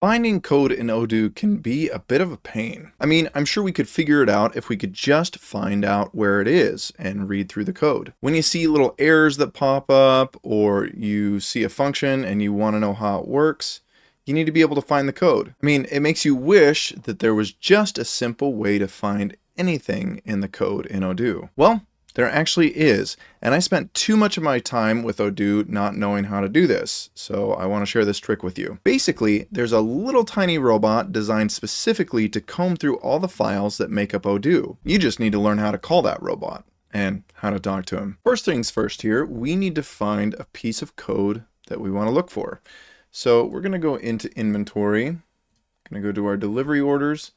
Finding code in Odoo can be a bit of a pain. I mean, I'm sure we could figure it out if we could just find out where it is and read through the code. When you see little errors that pop up, or you see a function and you want to know how it works, you need to be able to find the code. I mean, it makes you wish that there was just a simple way to find anything in the code in Odoo. Well, there actually is, and I spent too much of my time with Odoo not knowing how to do this, so I want to share this trick with you. Basically, there's a little tiny robot designed specifically to comb through all the files that make up Odoo. You just need to learn how to call that robot and how to talk to him. First things first here, we need to find a piece of code that we want to look for. So we're going to go into inventory, going to go to our delivery orders,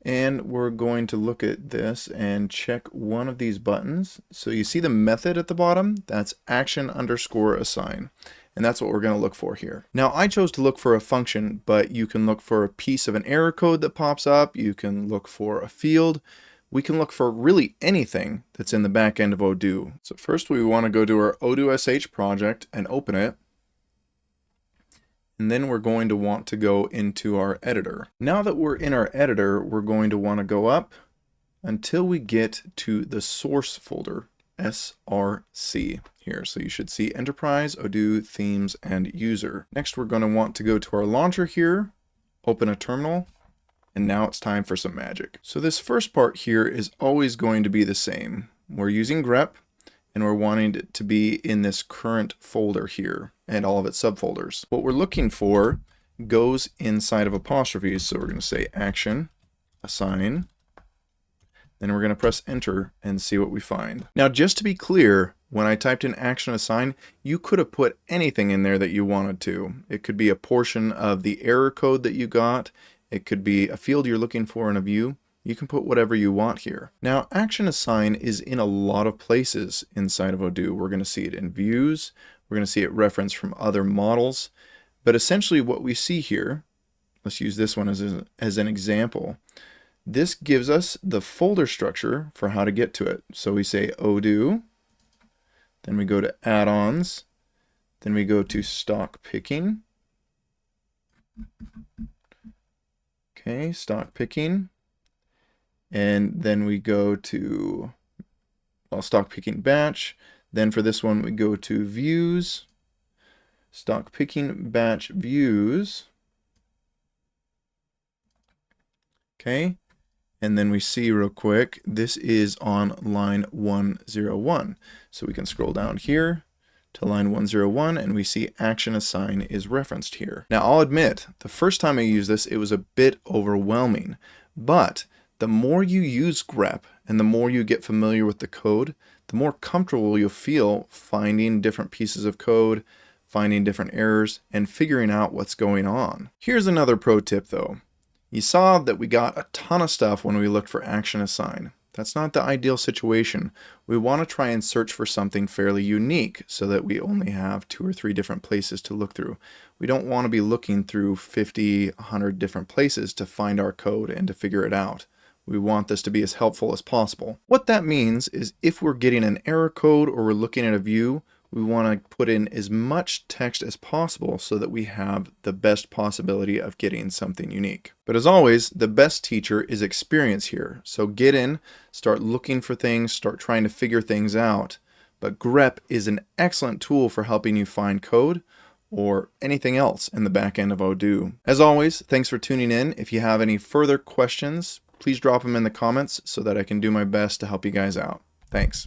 and we're going to look at this and check one of these buttons. So you see the method at the bottom? That's action_assign. And that's what we're going to look for here. Now I chose to look for a function, but you can look for a piece of an error code that pops up. You can look for a field. We can look for really anything that's in the back end of Odoo. So first we want to go to our ODOO.sh project and open it. And then we're going to want to go into our editor. Now that we're in our editor, we're going to want to go up until we get to the source folder, src here. So you should see Enterprise, Odoo, Themes, and User. Next, we're going to want to go to our launcher here, open a terminal, and now it's time for some magic. So this first part here is always going to be the same. We're using grep, and we're wanting it to be in this current folder here and all of its subfolders. What we're looking for goes inside of apostrophes. So we're going to say action, assign, then we're going to press enter and see what we find. Now, just to be clear, when I typed in action assign, you could have put anything in there that you wanted to. It could be a portion of the error code that you got. It could be a field you're looking for in a view. You can put whatever you want here. Now, action assign is in a lot of places inside of Odoo. We're going to see it in views. We're going to see it referenced from other models. But essentially what we see here, let's use this one as an example. This gives us the folder structure for how to get to it. So we say Odoo, then we go to add-ons, then we go to stock picking. Okay, stock picking. And then we go to stock picking batch. Then for this one, we go to views, stock picking batch views. Okay. And then we see real quick, this is on line 101. So we can scroll down here to line 101 and we see action assign is referenced here. Now I'll admit, the first time I used this, it was a bit overwhelming, but the more you use grep and the more you get familiar with the code, the more comfortable you'll feel finding different pieces of code, finding different errors, and figuring out what's going on. Here's another pro tip though. You saw that we got a ton of stuff when we looked for action assign. That's not the ideal situation. We want to try and search for something fairly unique so that we only have 2 or 3 different places to look through. We don't want to be looking through 50, 100 different places to find our code and to figure it out. We want this to be as helpful as possible. What that means is if we're getting an error code or we're looking at a view, we want to put in as much text as possible so that we have the best possibility of getting something unique. But as always, the best teacher is experience here. So get in, start looking for things, start trying to figure things out. But grep is an excellent tool for helping you find code or anything else in the back end of Odoo. As always, thanks for tuning in. If you have any further questions, please drop them in the comments so that I can do my best to help you guys out. Thanks.